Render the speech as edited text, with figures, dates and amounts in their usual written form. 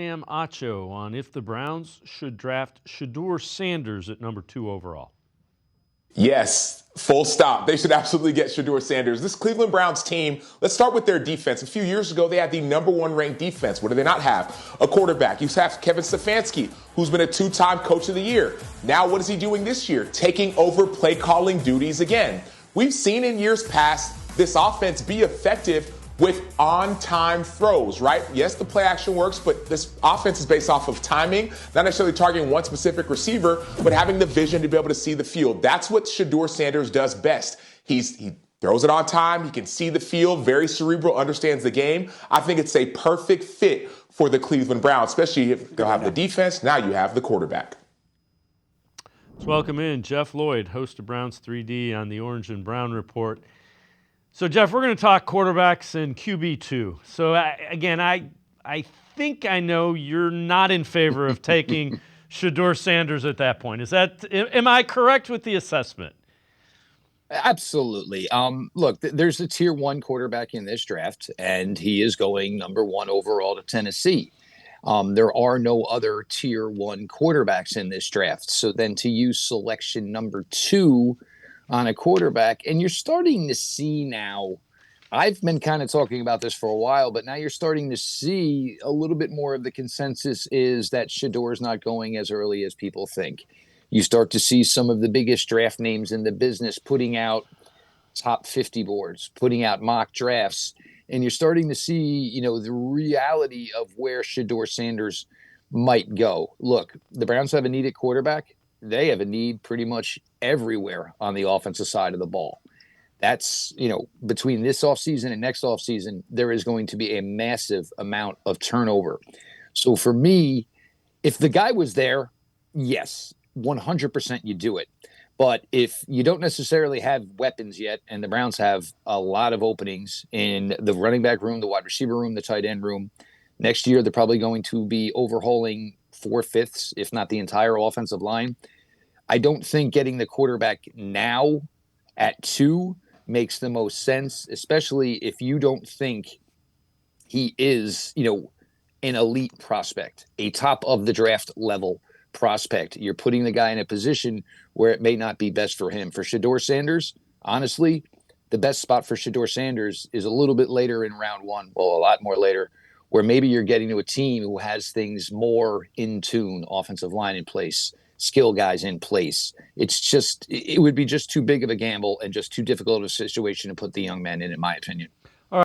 Sam Acho on if the Browns should draft Shedeur Sanders at number 2 overall. Yes, full stop. They should absolutely get Shedeur Sanders. This Cleveland Browns team, let's start with their defense. A few years ago, they had the number 1 ranked defense. What do they not have? A quarterback. You have Kevin Stefanski, who's been a 2-time coach of the year. Now, what is he doing this year? Taking over play calling duties again. We've seen in years past this offense be effective with on-time throws, right? Yes, the play action works, but this offense is based off of timing, not necessarily targeting one specific receiver, but having the vision to be able to see the field. That's what Shedeur Sanders does best. He throws it on time. He can see the field, very cerebral, understands the game. I think it's a perfect fit for the Cleveland Browns, especially if they'll have the defense. Now you have the quarterback. Let's welcome in Jeff Lloyd, host of Browns 3D on the Orange and Brown Report. So, Jeff, we're going to talk quarterbacks and QB2. So, I think I know you're not in favor of taking Shedeur Sanders at that point. Am I correct with the assessment? Absolutely. Look, there's a tier 1 quarterback in this draft, and he is going number 1 overall to Tennessee. There are no other tier 1 quarterbacks in this draft. So then to use selection number 2 on a quarterback, and you're starting to see now, I've been kind of talking about this for a while, but now you're starting to see a little bit more of the consensus is that Shedeur's not going as early as people think. You start to see some of the biggest draft names in the business putting out top 50 boards, putting out mock drafts, and you're starting to see, the reality of where Shedeur Sanders might go. Look, the Browns have a need at quarterback. They have a need pretty much everywhere on the offensive side of the ball. That's, between this offseason and next offseason, there is going to be a massive amount of turnover. So for me, if the guy was there, yes, 100% you do it. But if you don't necessarily have weapons yet, and the Browns have a lot of openings in the running back room, the wide receiver room, the tight end room, next year they're probably going to be overhauling 4/5, if not the entire offensive line. I don't think getting the quarterback now at 2 makes the most sense, especially if you don't think he is, an elite prospect, a top of the draft level prospect. You're putting the guy in a position where it may not be best for him. For Shedeur Sanders, honestly, the best spot for Shedeur Sanders is a little bit later in round 1, well, a lot more later, where maybe you're getting to a team who has things more in tune, offensive line in place, skill guys in place. It would be just too big of a gamble and just too difficult of a situation to put the young man in my opinion.